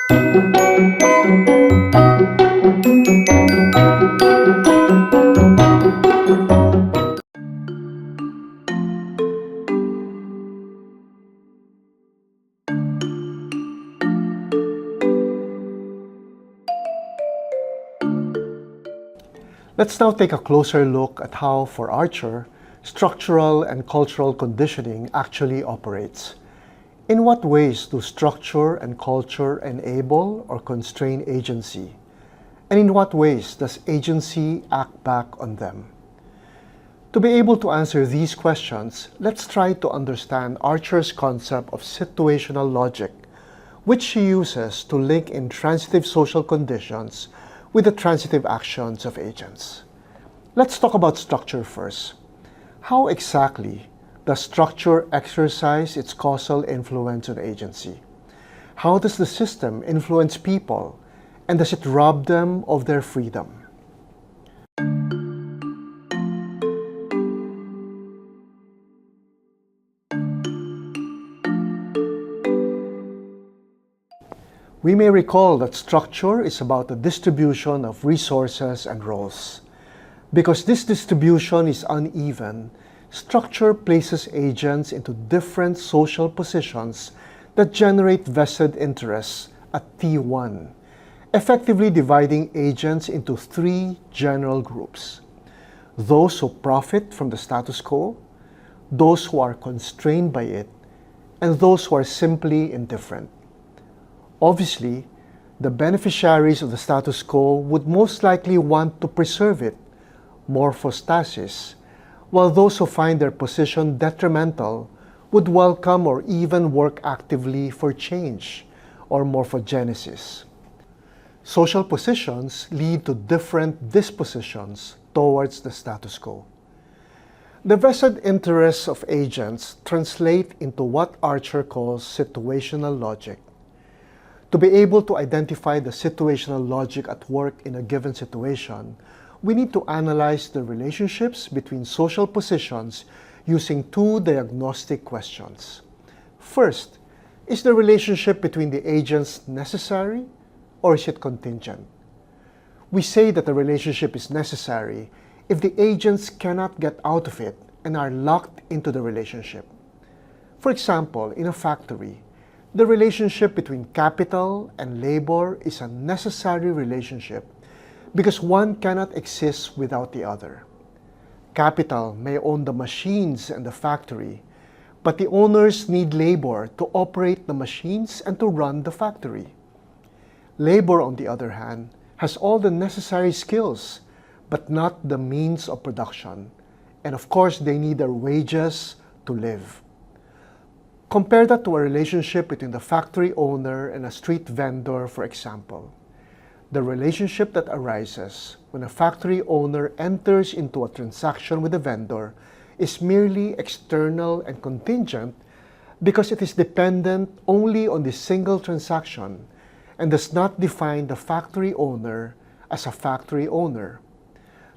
Let's now take a closer look at how, for Archer, structural and cultural conditioning actually operates. In what ways do structure and culture enable or constrain agency? And in what ways does agency act back on them? To be able to answer these questions, let's try to understand Archer's concept of situational logic, which she uses to link intransitive social conditions with the transitive actions of agents. Let's talk about structure first. How exactly does structure exercise its causal influence on agency? How does the system influence people, and does it rob them of their freedom? We may recall that structure is about the distribution of resources and roles. Because this distribution is uneven, structure places agents into different social positions that generate vested interests at T1, effectively dividing agents into three general groups: those who profit from the status quo, those who are constrained by it, and those who are simply indifferent. Obviously, the beneficiaries of the status quo would most likely want to preserve it, morphostasis, while those who find their position detrimental would welcome or even work actively for change, or morphogenesis. Social positions lead to different dispositions towards the status quo. The vested interests of agents translate into what Archer calls situational logic. To be able to identify the situational logic at work in a given situation, we need to analyze the relationships between social positions using two diagnostic questions. First, is the relationship between the agents necessary, or is it contingent? We say that the relationship is necessary if the agents cannot get out of it and are locked into the relationship. For example, in a factory, the relationship between capital and labor is a necessary relationship because one cannot exist without the other. Capital may own the machines and the factory, but the owners need labor to operate the machines and to run the factory. Labor, on the other hand, has all the necessary skills, but not the means of production. And of course, they need their wages to live. Compare that to a relationship between the factory owner and a street vendor, for example. The relationship that arises when a factory owner enters into a transaction with a vendor is merely external and contingent because it is dependent only on the single transaction and does not define the factory owner as a factory owner.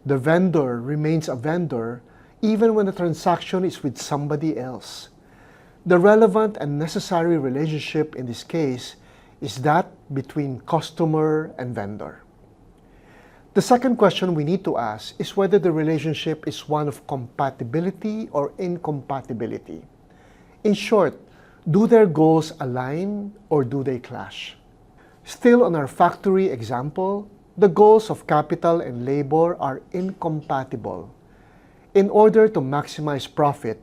The vendor remains a vendor even when the transaction is with somebody else. The relevant and necessary relationship in this case is that between customer and vendor. The second question we need to ask is whether the relationship is one of compatibility or incompatibility. In short, do their goals align or do they clash? Still on our factory example, the goals of capital and labor are incompatible. In order to maximize profit,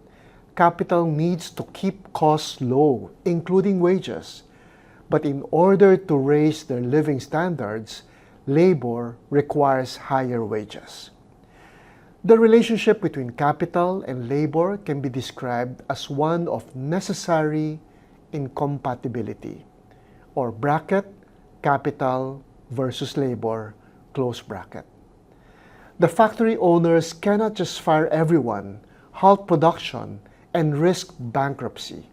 capital needs to keep costs low, including wages. But in order to raise their living standards, labor requires higher wages. The relationship between capital and labor can be described as one of necessary incompatibility, or bracket, capital versus labor, close bracket. The factory owners cannot just fire everyone, halt production, and risk bankruptcy.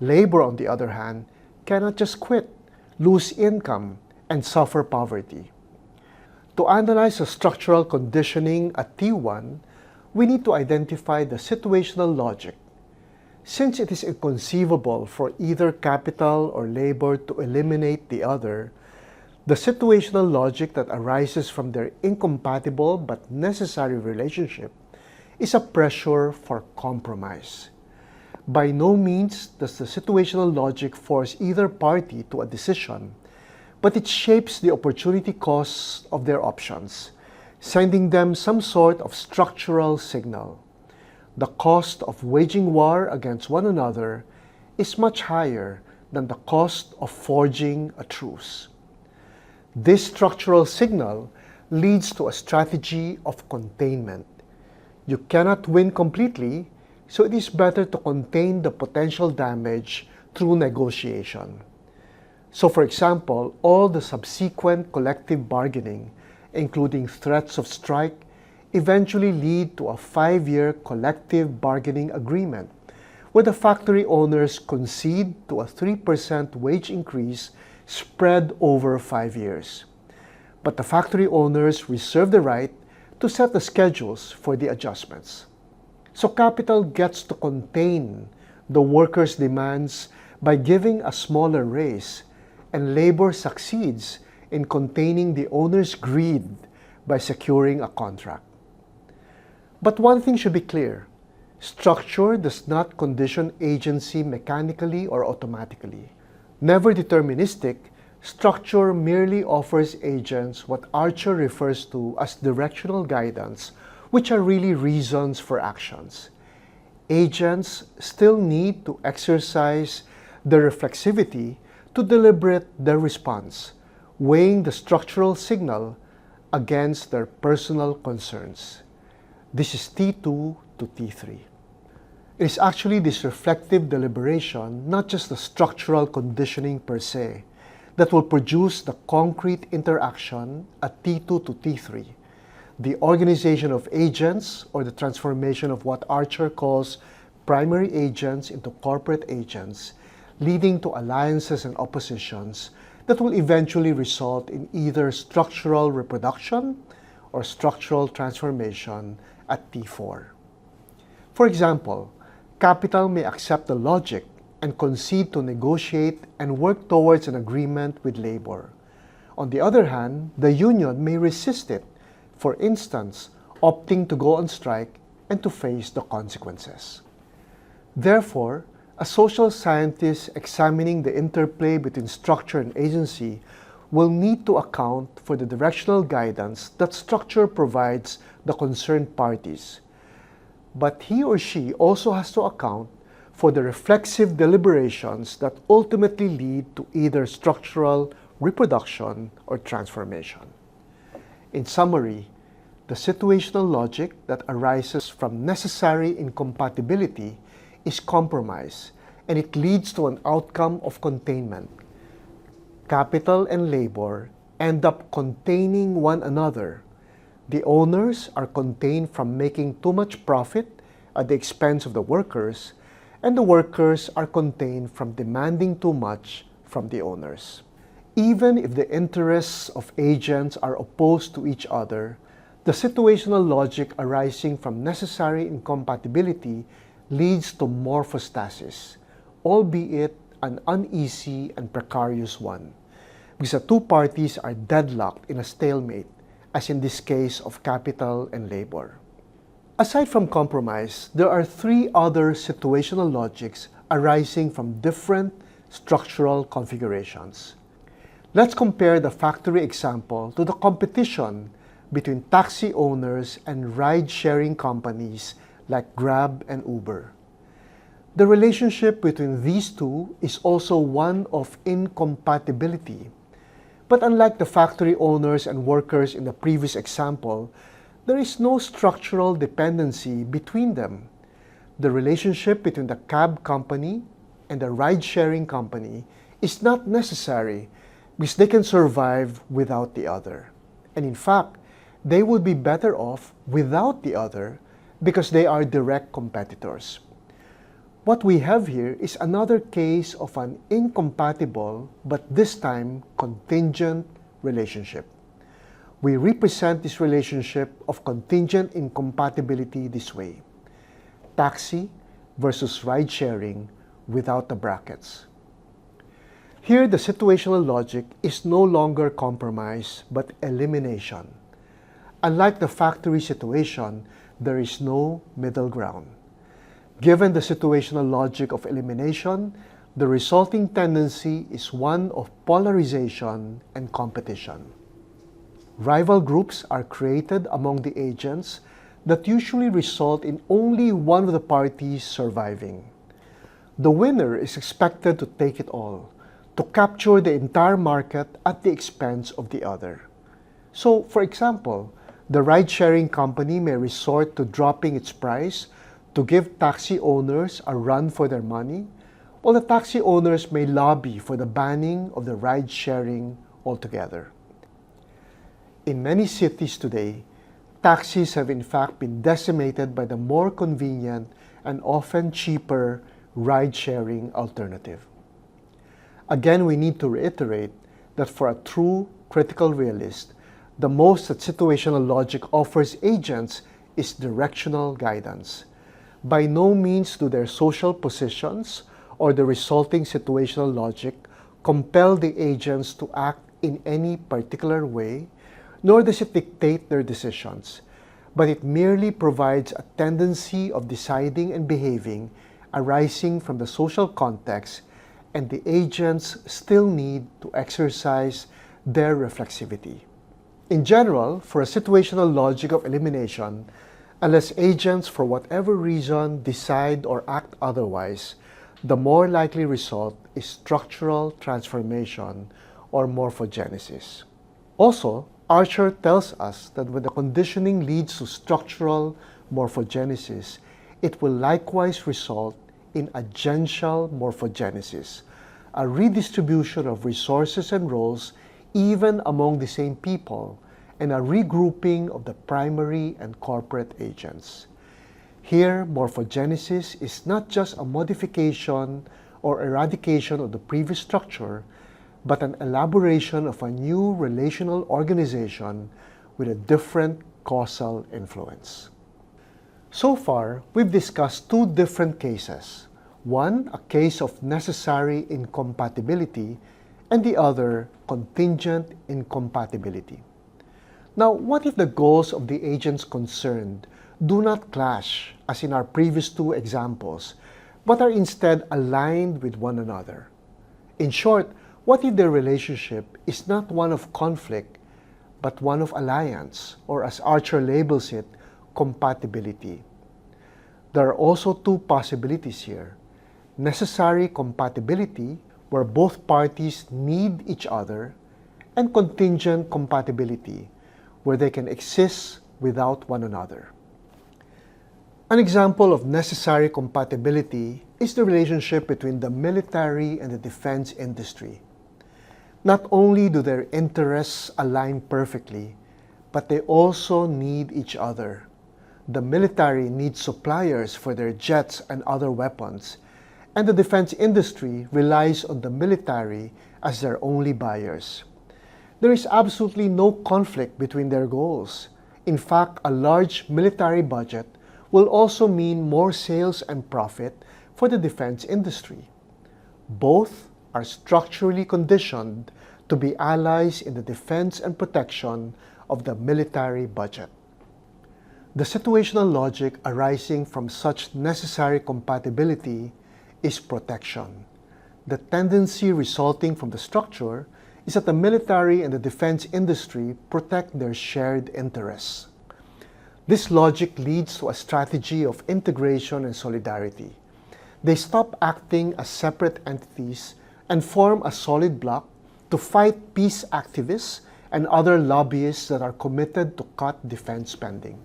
Labor, on the other hand, cannot just quit, lose income, and suffer poverty. To analyze the structural conditioning at T1, we need to identify the situational logic. Since it is inconceivable for either capital or labor to eliminate the other, the situational logic that arises from their incompatible but necessary relationship is a pressure for compromise. By no means does the situational logic force either party to a decision, but it shapes the opportunity costs of their options, sending them some sort of structural signal. The cost of waging war against one another is much higher than the cost of forging a truce. This structural signal leads to a strategy of containment. You cannot win completely, so it is better to contain the potential damage through negotiation. So for example, all the subsequent collective bargaining, including threats of strike, eventually lead to a 5-year collective bargaining agreement where the factory owners concede to a 3% wage increase spread over 5 years. But the factory owners reserve the right to set the schedules for the adjustments. So capital gets to contain the workers' demands by giving a smaller raise, and labor succeeds in containing the owner's greed by securing a contract. But one thing should be clear: structure does not condition agency mechanically or automatically. Never deterministic, structure merely offers agents what Archer refers to as directional guidance, which are really reasons for actions. Agents still need to exercise their reflexivity to deliberate their response, weighing the structural signal against their personal concerns. This is T2 to T3. It is actually this reflective deliberation, not just the structural conditioning per se, that will produce the concrete interaction at T2 to T3, the organization of agents or the transformation of what Archer calls primary agents into corporate agents, leading to alliances and oppositions that will eventually result in either structural reproduction or structural transformation at T4. For example, capital may accept the logic and concede to negotiate and work towards an agreement with labor. On the other hand, the union may resist it, for instance, opting to go on strike and to face the consequences. Therefore, a social scientist examining the interplay between structure and agency will need to account for the directional guidance that structure provides the concerned parties. But he or she also has to account for the reflexive deliberations that ultimately lead to either structural reproduction or transformation. In summary, the situational logic that arises from necessary incompatibility is compromise, and it leads to an outcome of containment. Capital and labor end up containing one another. The owners are contained from making too much profit at the expense of the workers, and the workers are contained from demanding too much from the owners. Even if the interests of agents are opposed to each other, the situational logic arising from necessary incompatibility leads to morphostasis, albeit an uneasy and precarious one, because the two parties are deadlocked in a stalemate, as in this case of capital and labor. Aside from compromise, there are 3 other situational logics arising from different structural configurations. Let's compare the factory example to the competition between taxi owners and ride-sharing companies like Grab and Uber. The relationship between these two is also one of incompatibility. But unlike the factory owners and workers in the previous example, there is no structural dependency between them. The relationship between the cab company and the ride-sharing company is not necessary because they can survive without the other. And in fact, they would be better off without the other because they are direct competitors. What we have here is another case of an incompatible, but this time contingent relationship. We represent this relationship of contingent incompatibility this way. Taxi, versus ride-sharing without the brackets. Here, the situational logic is no longer compromise but elimination. Unlike the factory situation, there is no middle ground. Given the situational logic of elimination, the resulting tendency is one of polarization and competition. Rival groups are created among the agents that usually result in only one of the parties surviving. The winner is expected to take it all, to capture the entire market at the expense of the other. So, for example, the ride-sharing company may resort to dropping its price to give taxi owners a run for their money, while the taxi owners may lobby for the banning of the ride-sharing altogether. In many cities today, taxis have in fact been decimated by the more convenient and often cheaper ride-sharing alternative. Again, we need to reiterate that for a true critical realist, the most that situational logic offers agents is directional guidance. By no means do their social positions or the resulting situational logic compel the agents to act in any particular way, nor does it dictate their decisions, but it merely provides a tendency of deciding and behaving arising from the social context, and the agents still need to exercise their reflexivity. In general, for a situational logic of elimination, unless agents for whatever reason decide or act otherwise, the more likely result is structural transformation or morphogenesis. Also, Archer tells us that when the conditioning leads to structural morphogenesis, it will likewise result in agential morphogenesis, a redistribution of resources and roles even among the same people, and a regrouping of the primary and corporate agents. Here, morphogenesis is not just a modification or eradication of the previous structure, but an elaboration of a new relational organization with a different causal influence. So far, we've discussed two different cases. One, a case of necessary incompatibility, and the other, contingent incompatibility. Now, what if the goals of the agents concerned do not clash, as in our previous two examples, but are instead aligned with one another? In short, what if their relationship is not one of conflict, but one of alliance, or as Archer labels it, compatibility? There are also two possibilities here. Necessary compatibility, where both parties need each other, and contingent compatibility, where they can exist without one another. An example of necessary compatibility is the relationship between the military and the defense industry. Not only do their interests align perfectly, but they also need each other. The military needs suppliers for their jets and other weapons, and the defense industry relies on the military as their only buyers. There is absolutely no conflict between their goals. In fact, a large military budget will also mean more sales and profit for the defense industry. Both are structurally conditioned to be allies in the defense and protection of the military budget. The situational logic arising from such necessary compatibility is protection. The tendency resulting from the structure is that the military and the defense industry protect their shared interests. This logic leads to a strategy of integration and solidarity. They stop acting as separate entities and form a solid bloc to fight peace activists and other lobbyists that are committed to cut defense spending.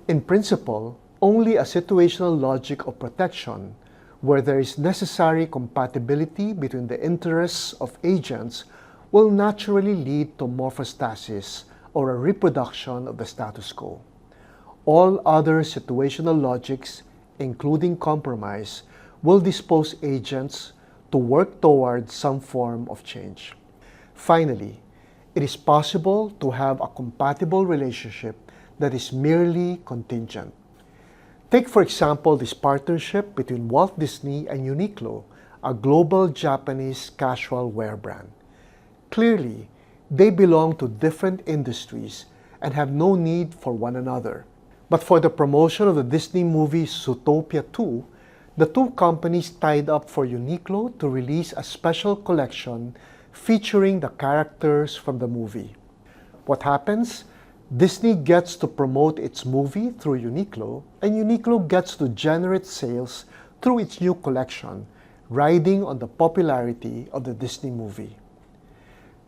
In principle, only a situational logic of protection, where there is necessary compatibility between the interests of agents, will naturally lead to morphostasis, or a reproduction of the status quo. All other situational logics, including compromise, will dispose agents to work toward some form of change. Finally, it is possible to have a compatible relationship that is merely contingent. Take, for example, this partnership between Walt Disney and Uniqlo, a global Japanese casual wear brand. Clearly, they belong to different industries and have no need for one another. But for the promotion of the Disney movie Zootopia 2, the two companies tied up for Uniqlo to release a special collection featuring the characters from the movie. What happens? Disney gets to promote its movie through Uniqlo, and Uniqlo gets to generate sales through its new collection, riding on the popularity of the Disney movie.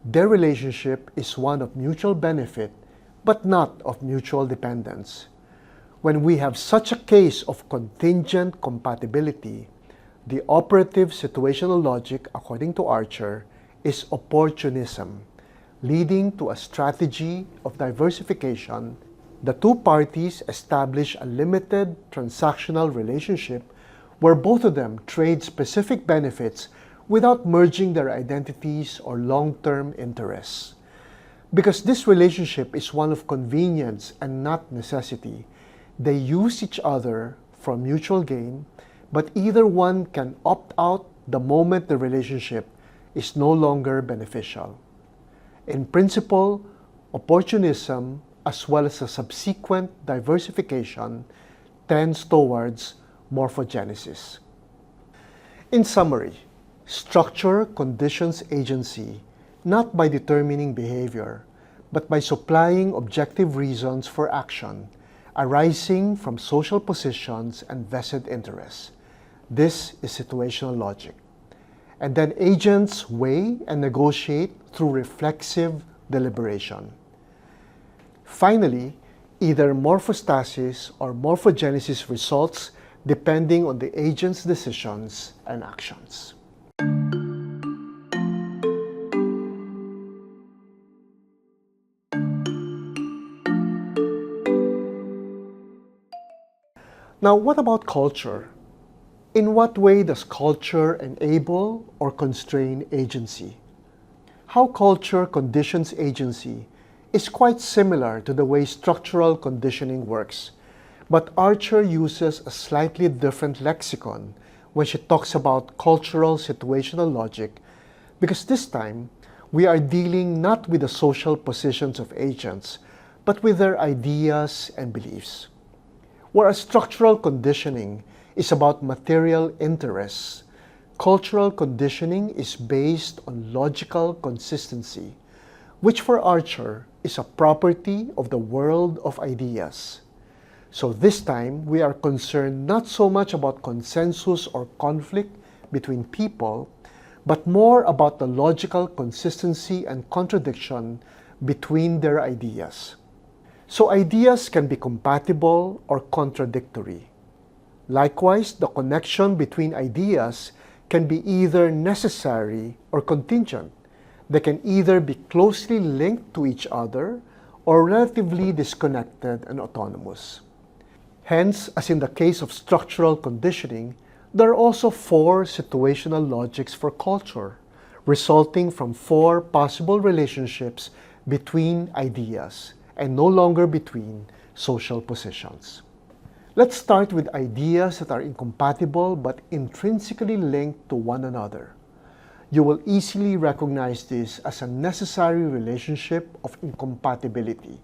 Their relationship is one of mutual benefit, but not of mutual dependence. When we have such a case of contingent compatibility, the operative situational logic, according to Archer, is opportunism, leading to a strategy of diversification. The two parties establish a limited transactional relationship where both of them trade specific benefits without merging their identities or long-term interests. Because this relationship is one of convenience and not necessity, they use each other for mutual gain, but either one can opt out the moment the relationship is no longer beneficial. In principle, opportunism, as well as a subsequent diversification, tends towards morphogenesis. In summary, structure conditions agency not by determining behavior, but by supplying objective reasons for action arising from social positions and vested interests. This is situational logic. And then agents weigh and negotiate through reflexive deliberation. Finally, either morphostasis or morphogenesis results depending on the agent's decisions and actions. Now, what about culture? In what way does culture enable or constrain agency? How culture conditions agency is quite similar to the way structural conditioning works, but Archer uses a slightly different lexicon when she talks about cultural situational logic, because this time we are dealing not with the social positions of agents, but with their ideas and beliefs. Whereas structural conditioning is about material interests, cultural conditioning is based on logical consistency, which for Archer is a property of the world of ideas. So this time, we are concerned not so much about consensus or conflict between people, but more about the logical consistency and contradiction between their ideas. So ideas can be compatible or contradictory. Likewise, the connection between ideas can be either necessary or contingent. They can either be closely linked to each other or relatively disconnected and autonomous. Hence, as in the case of structural conditioning, there are also 4 situational logics for culture, resulting from 4 possible relationships between ideas, and no longer between social positions. Let's start with ideas that are incompatible but intrinsically linked to one another. You will easily recognize this as a necessary relationship of incompatibility.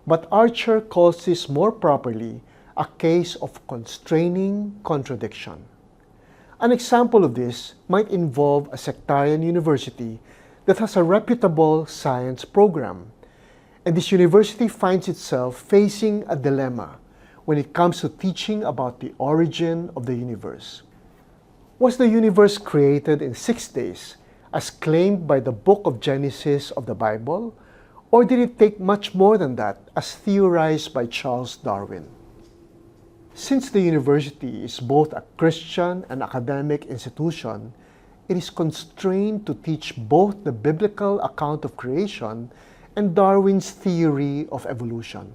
But Archer calls this more properly a case of constraining contradiction. An example of this might involve a sectarian university that has a reputable science program, and this university finds itself facing a dilemma when it comes to teaching about the origin of the universe. Was the universe created in 6 days, as claimed by the book of Genesis of the Bible, or did it take much more than that, as theorized by Charles Darwin? Since the university is both a Christian and academic institution, it is constrained to teach both the biblical account of creation and Darwin's theory of evolution.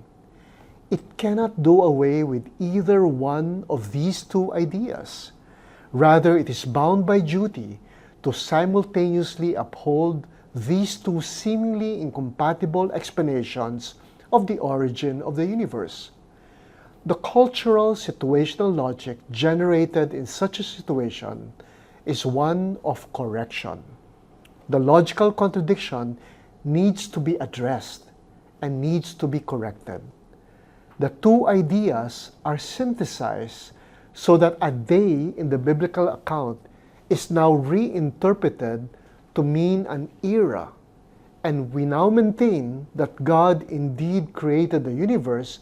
It cannot do away with either one of these 2 ideas. Rather, it is bound by duty to simultaneously uphold these 2 seemingly incompatible explanations of the origin of the universe. The cultural situational logic generated in such a situation is one of correction. The logical contradiction needs to be addressed and needs to be corrected. The two ideas are synthesized so that a day in the biblical account is now reinterpreted to mean an era, and we now maintain that God indeed created the universe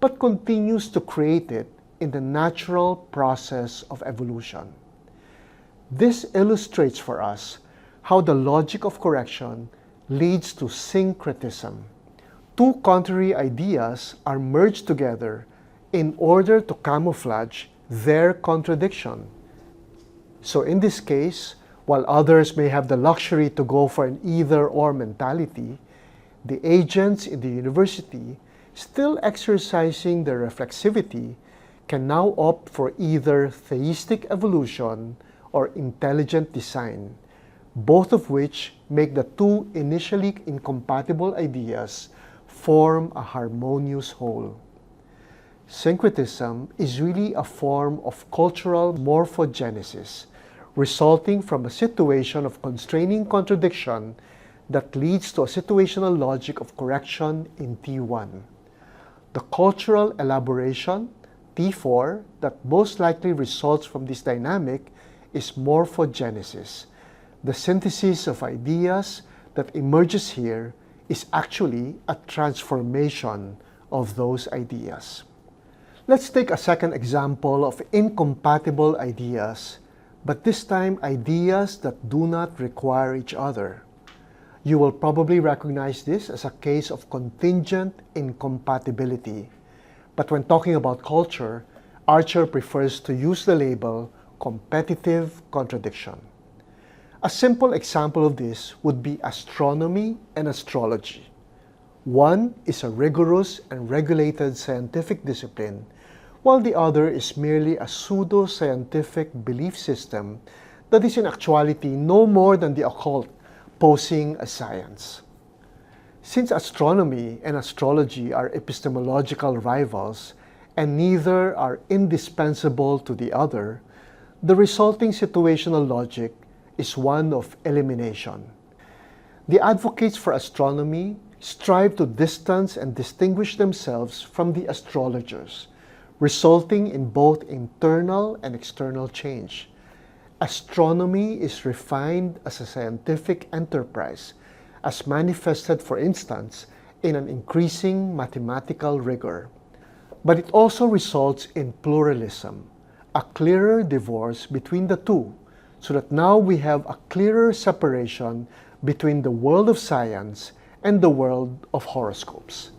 but continues to create it in the natural process of evolution. This illustrates for us how the logic of correction leads to syncretism. Two contrary ideas are merged together in order to camouflage their contradiction. So in this case, while others may have the luxury to go for an either-or mentality, the agents in the university, still exercising their reflexivity, can now opt for either theistic evolution or intelligent design, both of which make the two initially incompatible ideas form a harmonious whole. Syncretism is really a form of cultural morphogenesis, resulting from a situation of constraining contradiction that leads to a situational logic of correction in T1. The cultural elaboration, T4, that most likely results from this dynamic is morphogenesis. The synthesis of ideas that emerges here is actually a transformation of those ideas. Let's take a second example of incompatible ideas, but this time ideas that do not require each other. You will probably recognize this as a case of contingent incompatibility. But when talking about culture, Archer prefers to use the label competitive contradiction. A simple example of this would be astronomy and astrology. One is a rigorous and regulated scientific discipline, while the other is merely a pseudo-scientific belief system that is in actuality no more than the occult posing as science. Since astronomy and astrology are epistemological rivals and neither are indispensable to the other, the resulting situational logic is one of elimination. The advocates for astronomy strive to distance and distinguish themselves from the astrologers, resulting in both internal and external change. Astronomy is refined as a scientific enterprise, as manifested, for instance, in an increasing mathematical rigor. But it also results in pluralism, a clearer divorce between the two, so that now we have a clearer separation between the world of science and the world of horoscopes.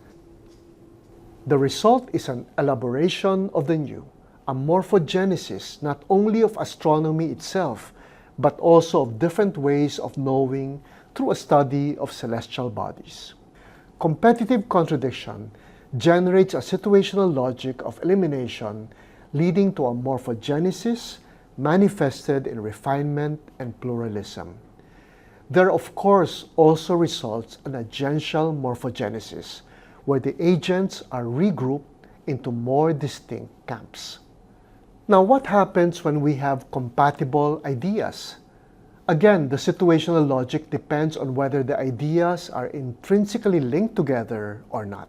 The result is an elaboration of the new, a morphogenesis not only of astronomy itself, but also of different ways of knowing through a study of celestial bodies. Competitive contradiction generates a situational logic of elimination, leading to a morphogenesis manifested in refinement and pluralism. There, of course, also results an agential morphogenesis, where the agents are regrouped into more distinct camps. Now, what happens when we have compatible ideas? Again, the situational logic depends on whether the ideas are intrinsically linked together or not.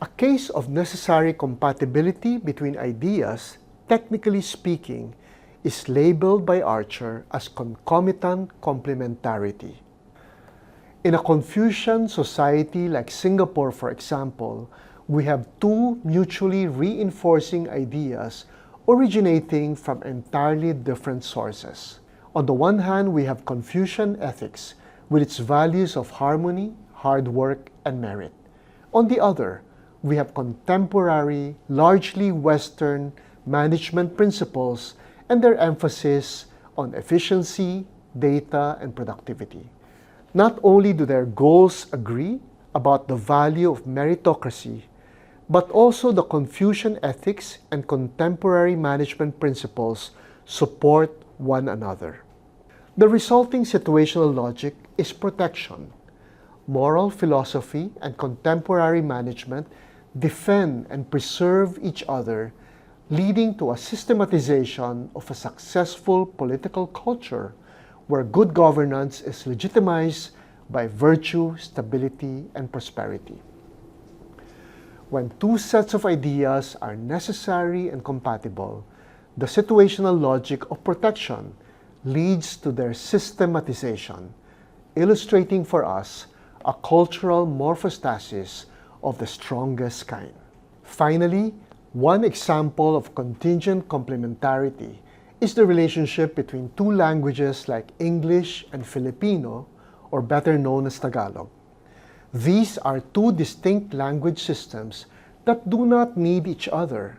A case of necessary compatibility between ideas, technically speaking, is labeled by Archer as concomitant complementarity. In a Confucian society like Singapore, for example, we have two mutually reinforcing ideas originating from entirely different sources. On the one hand, we have Confucian ethics with its values of harmony, hard work, and merit. On the other, we have contemporary, largely Western management principles and their emphasis on efficiency, data, and productivity. Not only do their goals agree about the value of meritocracy, but also the Confucian ethics and contemporary management principles support one another. The resulting situational logic is protection. Moral philosophy and contemporary management defend and preserve each other, leading to a systematization of a successful political culture where good governance is legitimized by virtue, stability, and prosperity. When two sets of ideas are necessary and compatible, the situational logic of protection leads to their systematization, illustrating for us a cultural morphostasis of the strongest kind. Finally, one example of contingent complementarity is the relationship between two languages like English and Filipino, or better known as Tagalog. These are two distinct language systems that do not need each other,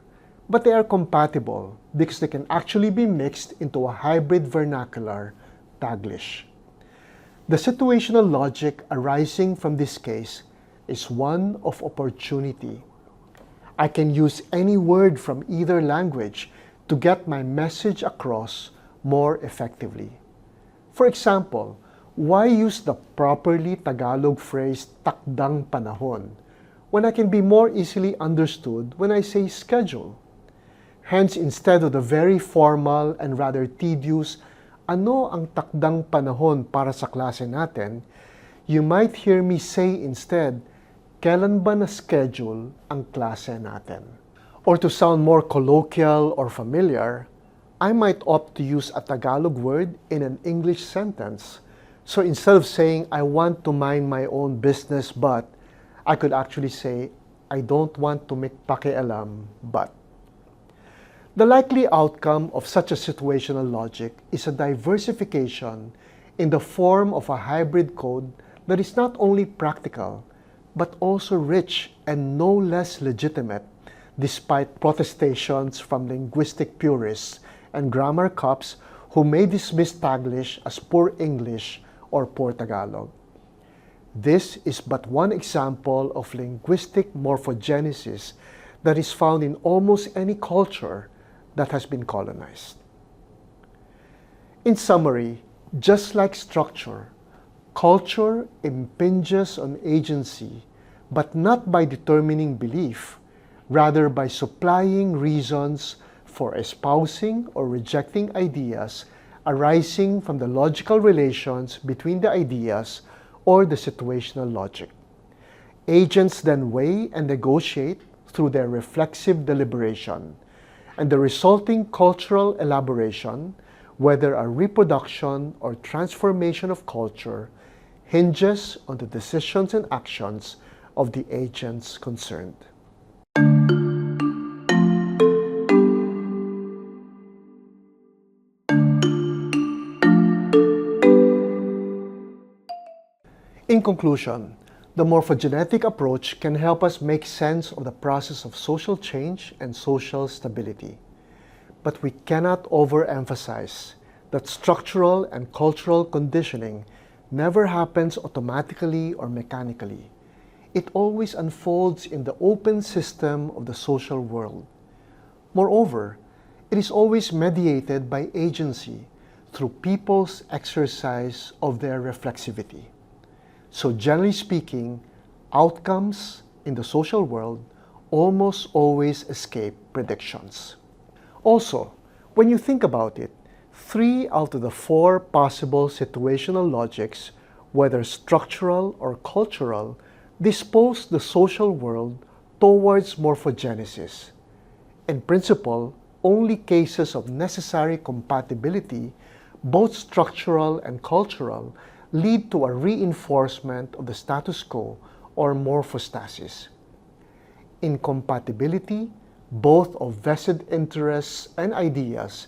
but they are compatible because they can actually be mixed into a hybrid vernacular, Taglish. The situational logic arising from this case is one of opportunity. I can use any word from either language to get my message across more effectively. For example, why use the properly Tagalog phrase takdang panahon when I can be more easily understood when I say schedule? Hence, instead of the very formal and rather tedious, ano ang takdang panahon para sa klase natin, you might hear me say instead, kailan ba na-schedule ang klase natin? Or to sound more colloquial or familiar, I might opt to use a Tagalog word in an English sentence. So instead of saying, I want to mind my own business but, I could actually say, I don't want to make pakialam but. The likely outcome of such a situational logic is a diversification in the form of a hybrid code that is not only practical, but also rich and no less legitimate, despite protestations from linguistic purists and grammar cops who may dismiss Taglish as poor English or poor Tagalog. This is but one example of linguistic morphogenesis that is found in almost any culture that has been colonized. In summary, just like structure, culture impinges on agency, but not by determining belief, rather by supplying reasons for espousing or rejecting ideas arising from the logical relations between the ideas or the situational logic. Agents then weigh and negotiate through their reflexive deliberation, and the resulting cultural elaboration, whether a reproduction or transformation of culture, hinges on the decisions and actions of the agents concerned. In conclusion, the morphogenetic approach can help us make sense of the process of social change and social stability. But we cannot overemphasize that structural and cultural conditioning never happens automatically or mechanically. It always unfolds in the open system of the social world. Moreover, it is always mediated by agency through people's exercise of their reflexivity. So generally speaking, outcomes in the social world almost always escape predictions. Also, when you think about it, 3 out of the 4 possible situational logics, whether structural or cultural, dispose the social world towards morphogenesis. In principle, only cases of necessary compatibility, both structural and cultural, lead to a reinforcement of the status quo or morphostasis. Incompatibility, both of vested interests and ideas,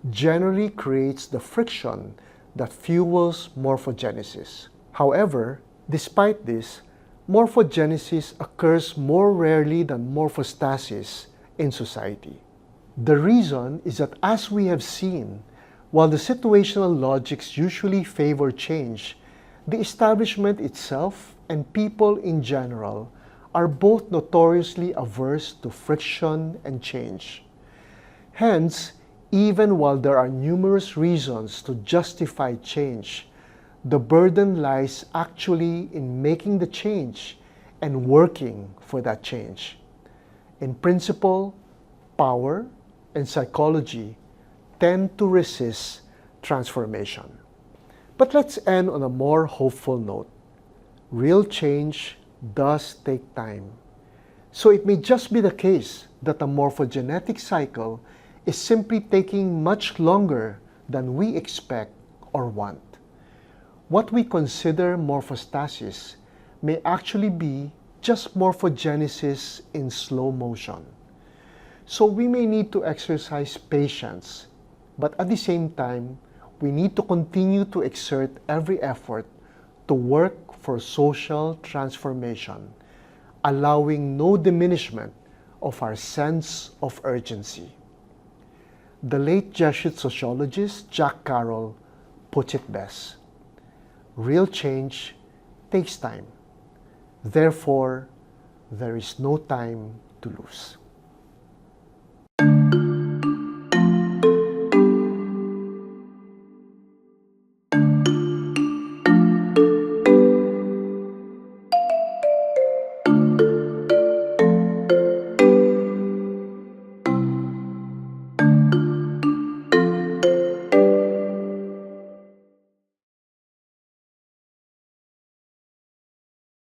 generally creates the friction that fuels morphogenesis. However, despite this, morphogenesis occurs more rarely than morphostasis in society. The reason is that, as we have seen, while the situational logics usually favor change, the establishment itself and people in general are both notoriously averse to friction and change. Hence, even while there are numerous reasons to justify change, the burden lies actually in making the change and working for that change. In principle, power and psychology tend to resist transformation. But let's end on a more hopeful note. Real change does take time. So it may just be the case that the morphogenetic cycle is simply taking much longer than we expect or want. What we consider morphostasis may actually be just morphogenesis in slow motion. So we may need to exercise patience, but at the same time, we need to continue to exert every effort to work for social transformation, allowing no diminishment of our sense of urgency. The late Jesuit sociologist Jack Carroll puts it best. Real change takes time. Therefore, there is no time to lose.